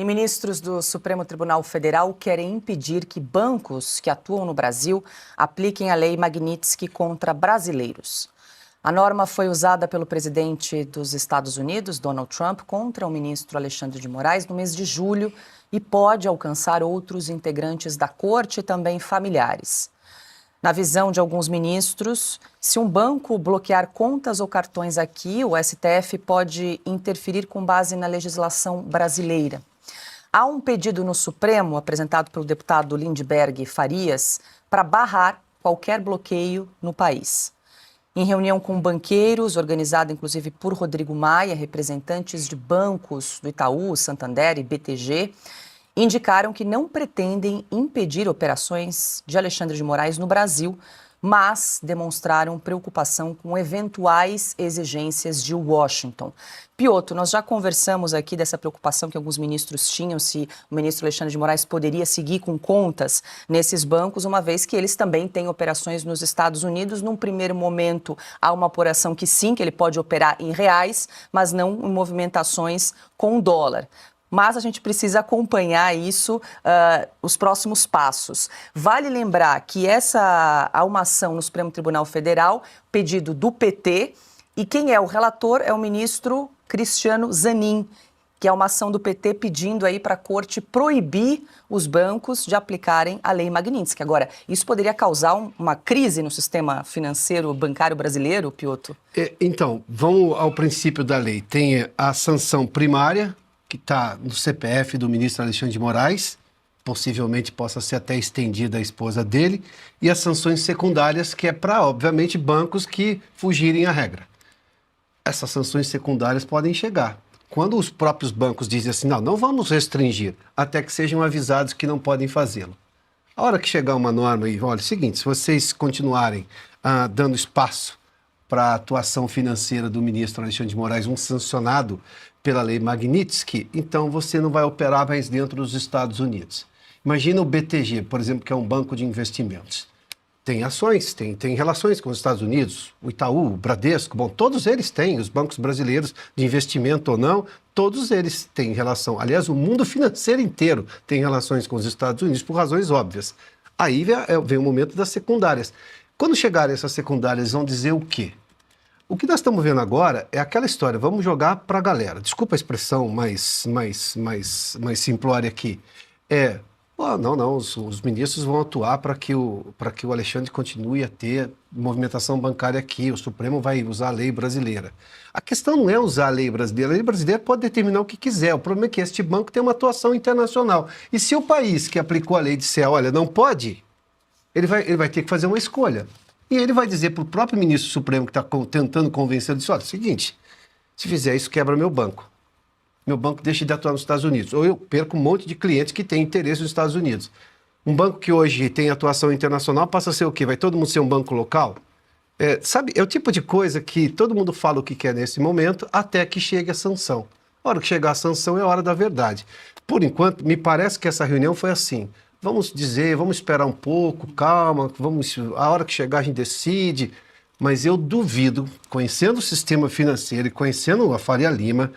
E ministros do Supremo Tribunal Federal querem impedir que bancos que atuam no Brasil apliquem a lei Magnitsky contra brasileiros. A norma foi usada pelo presidente dos Estados Unidos, Donald Trump, contra o ministro Alexandre de Moraes no mês de julho e pode alcançar outros integrantes da corte e também familiares. Na visão de alguns ministros, se um banco bloquear contas ou cartões aqui, o STF pode interferir com base na legislação brasileira. Há um pedido no Supremo, apresentado pelo deputado Lindbergh Farias, para barrar qualquer bloqueio no país. Em reunião com banqueiros, organizada inclusive por Rodrigo Maia, representantes de bancos do Itaú, Santander e BTG, indicaram que não pretendem impedir operações de Alexandre de Moraes no Brasil, mas demonstraram preocupação com eventuais exigências de Washington. Piotr, nós já conversamos aqui dessa preocupação que alguns ministros tinham, se o ministro Alexandre de Moraes poderia seguir com contas nesses bancos, uma vez que eles também têm operações nos Estados Unidos. Num primeiro momento, há uma apuração que sim, que ele pode operar em reais, mas não em movimentações com dólar. Mas a gente precisa acompanhar isso, os próximos passos. Vale lembrar que há uma ação no Supremo Tribunal Federal, pedido do PT, e quem é o relator é o ministro Cristiano Zanin, que é uma ação do PT pedindo aí para a corte proibir os bancos de aplicarem a lei Magnitsky. Agora, isso poderia causar uma crise no sistema financeiro bancário brasileiro, Piotr? Então, vamos ao princípio da lei. Tem a sanção primária, que está no CPF do ministro Alexandre de Moraes, possivelmente possa ser até estendida à esposa dele, e as sanções secundárias, que é para, obviamente, bancos que fugirem à regra. Essas sanções secundárias podem chegar. Quando os próprios bancos dizem assim, não vamos restringir, até que sejam avisados que não podem fazê-lo. A hora que chegar uma norma e, olha, é o seguinte, se vocês continuarem dando espaço para a atuação financeira do ministro Alexandre de Moraes, um sancionado pela lei Magnitsky, então você não vai operar mais dentro dos Estados Unidos. Imagina o BTG, por exemplo, que é um banco de investimentos. Tem ações, tem relações com os Estados Unidos, o Itaú, o Bradesco, bom, todos eles têm, os bancos brasileiros de investimento ou não, todos eles têm relação. Aliás, o mundo financeiro inteiro tem relações com os Estados Unidos por razões óbvias. Aí vem o momento das secundárias. Quando chegarem essas secundárias, eles vão dizer o quê? O que nós estamos vendo agora é aquela história, vamos jogar para a galera. Desculpa a expressão mais simplória aqui. Os ministros vão atuar para que o Alexandre continue a ter movimentação bancária aqui, o Supremo vai usar a lei brasileira. A questão não é usar a lei brasileira pode determinar o que quiser, o problema é que este banco tem uma atuação internacional. E se o país que aplicou a lei disser, olha, não pode, ele vai ter que fazer uma escolha. E ele vai dizer para o próprio ministro Supremo que está tentando convencer, ele diz, olha, seguinte, se fizer isso, quebra meu banco. Meu banco deixa de atuar nos Estados Unidos. Ou eu perco um monte de clientes que têm interesse nos Estados Unidos. Um banco que hoje tem atuação internacional passa a ser o quê? Vai todo mundo ser um banco local? É o tipo de coisa que todo mundo fala o que quer nesse momento, até que chegue a sanção. A hora que chegar a sanção é a hora da verdade. Por enquanto, me parece que essa reunião foi assim. Vamos esperar um pouco, calma, a hora que chegar a gente decide, mas eu duvido, conhecendo o sistema financeiro e conhecendo a Faria Lima,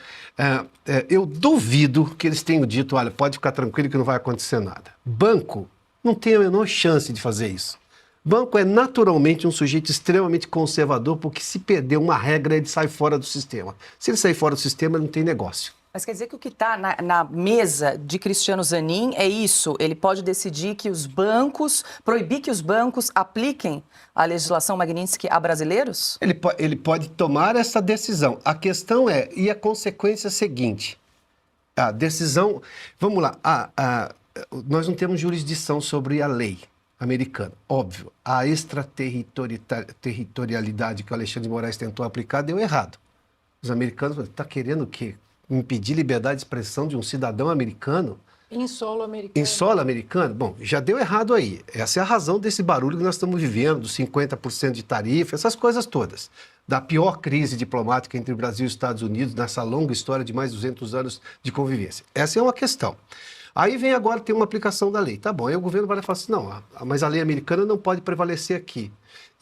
eu duvido que eles tenham dito, olha, pode ficar tranquilo que não vai acontecer nada. Banco não tem a menor chance de fazer isso. Banco é naturalmente um sujeito extremamente conservador, porque se perder uma regra, ele sai fora do sistema. Se ele sair fora do sistema, ele não tem negócio. Mas quer dizer que o que está na mesa de Cristiano Zanin é isso? Ele pode decidir que proibir que os bancos apliquem a legislação Magnitsky a brasileiros? Ele pode tomar essa decisão. A questão e a consequência seguinte. A decisão, vamos lá, nós não temos jurisdição sobre a lei americana. Óbvio, a extraterritorialidade que o Alexandre de Moraes tentou aplicar deu errado. Os americanos estão querendo o quê? Impedir liberdade de expressão de um cidadão americano? Em solo americano. Em solo americano? Bom, já deu errado aí. Essa é a razão desse barulho que nós estamos vivendo, dos 50% de tarifa, essas coisas todas. Da pior crise diplomática entre o Brasil e os Estados Unidos, nessa longa história de mais de 200 anos de convivência. Essa é uma questão. Aí vem agora ter uma aplicação da lei. Tá bom, aí o governo vai falar assim, não, mas a lei americana não pode prevalecer aqui.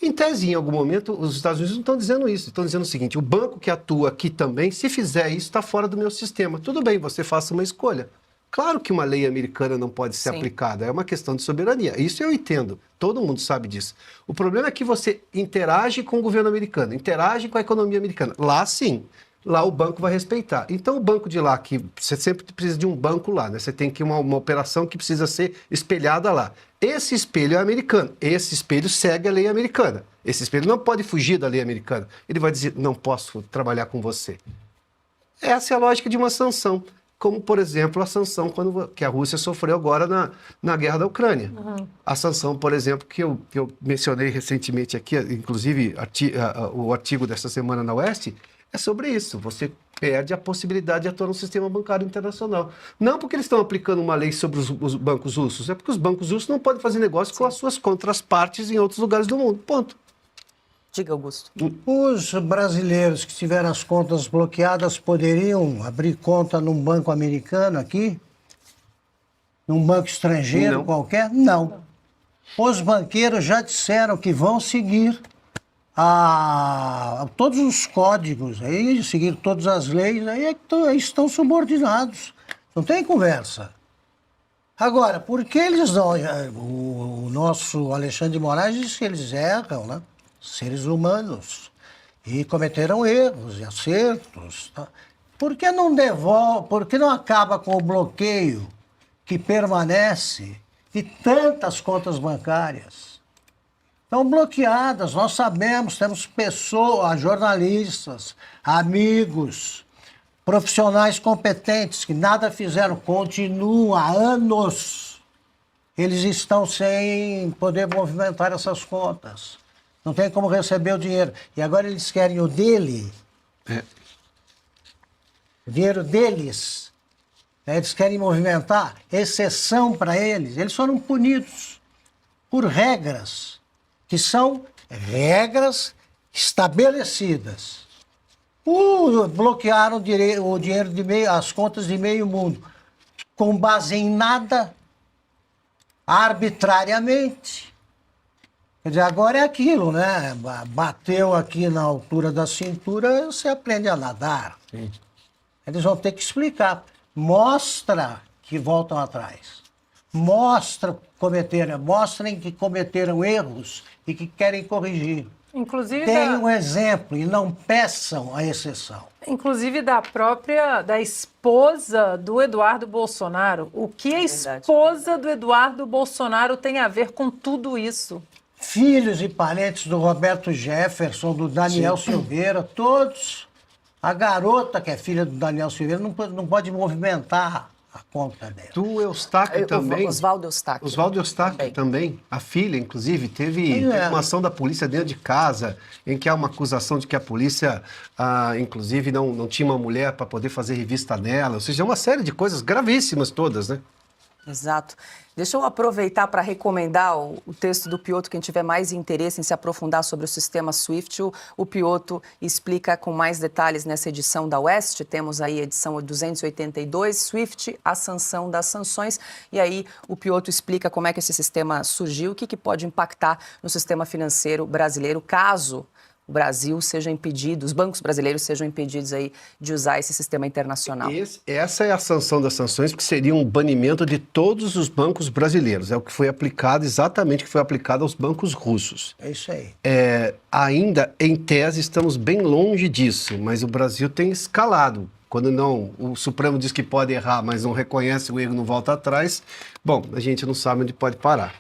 Em tese, em algum momento, os Estados Unidos não estão dizendo isso. Estão dizendo o seguinte, o banco que atua aqui também, se fizer isso, está fora do meu sistema. Tudo bem, você faça uma escolha. Claro que uma lei americana não pode ser Sim. aplicada, é uma questão de soberania. Isso eu entendo, todo mundo sabe disso. O problema é que você interage com o governo americano, interage com a economia americana. Lá sim, lá o banco vai respeitar. Então o banco de lá, que você sempre precisa de um banco lá, né? Você tem que uma operação que precisa ser espelhada lá. Esse espelho é americano, esse espelho segue a lei americana. Esse espelho não pode fugir da lei americana. Ele vai dizer, não posso trabalhar com você. Essa é a lógica de uma sanção. Como, por exemplo, a sanção que a Rússia sofreu agora na guerra da Ucrânia. A sanção, por exemplo, que eu mencionei recentemente aqui, inclusive o artigo dessa semana na Oeste, é sobre isso. Você perde a possibilidade de atuar no sistema bancário internacional. Não porque eles estão aplicando uma lei sobre os bancos russos, é porque os bancos russos não podem fazer negócio com as suas contrapartes em outros lugares do mundo. Ponto. Diga, Augusto. Os brasileiros que tiveram as contas bloqueadas poderiam abrir conta num banco americano aqui? Num banco estrangeiro Não. qualquer? Não. Os banqueiros já disseram que vão seguir todos os códigos, aí, seguir todas as leis, aí estão subordinados. Não tem conversa. Agora, por que eles não... O nosso Alexandre de Moraes disse que eles erram, né? Seres humanos, e cometeram erros e acertos. Tá? Por que não devolve, por que não acaba com o bloqueio que permanece de tantas contas bancárias? Estão bloqueadas, nós sabemos, temos pessoas, jornalistas, amigos, profissionais competentes que nada fizeram, continuam há anos. Eles estão sem poder movimentar essas contas. Não tem como receber o dinheiro. E agora eles querem o dele. O dinheiro deles. Eles querem movimentar. Exceção para eles. Eles foram punidos por regras, que são regras estabelecidas. Bloquearam o dinheiro as contas de meio mundo. Com base em nada, arbitrariamente. Quer dizer, agora é aquilo, né? Bateu aqui na altura da cintura, você aprende a nadar. Sim. Eles vão ter que explicar. Mostra que voltam atrás. Mostrem que cometeram erros e que querem corrigir. Inclusive Deem um exemplo e não peçam a exceção. Inclusive da esposa do Eduardo Bolsonaro. O que a esposa do Eduardo Bolsonaro tem a ver com tudo isso? Filhos e parentes do Roberto Jefferson, do Daniel Silveira, todos. A garota que é filha do Daniel Silveira não pode movimentar a conta dela. Do Eustáquio também. Oswaldo Eustáquio. Oswaldo Eustáquio também. A filha, inclusive, teve uma ação da polícia dentro de casa, em que há uma acusação de que a polícia, inclusive, não tinha uma mulher para poder fazer revista nela. Ou seja, uma série de coisas gravíssimas todas, né? Exato. Deixa eu aproveitar para recomendar o texto do Piotr, quem tiver mais interesse em se aprofundar sobre o sistema SWIFT. O Piotr explica com mais detalhes nessa edição da Oeste. Temos aí a edição 282, SWIFT, a sanção das sanções. E aí o Piotr explica como é que esse sistema surgiu, o que pode impactar no sistema financeiro brasileiro, caso o Brasil seja impedido, os bancos brasileiros sejam impedidos aí de usar esse sistema internacional. Essa é a sanção das sanções, que seria um banimento de todos os bancos brasileiros. É o que foi aplicado, exatamente o que foi aplicado aos bancos russos. É isso aí. Ainda, em tese, estamos bem longe disso, mas o Brasil tem escalado. Quando o Supremo diz que pode errar, mas não reconhece o erro, não volta atrás, bom, a gente não sabe onde pode parar.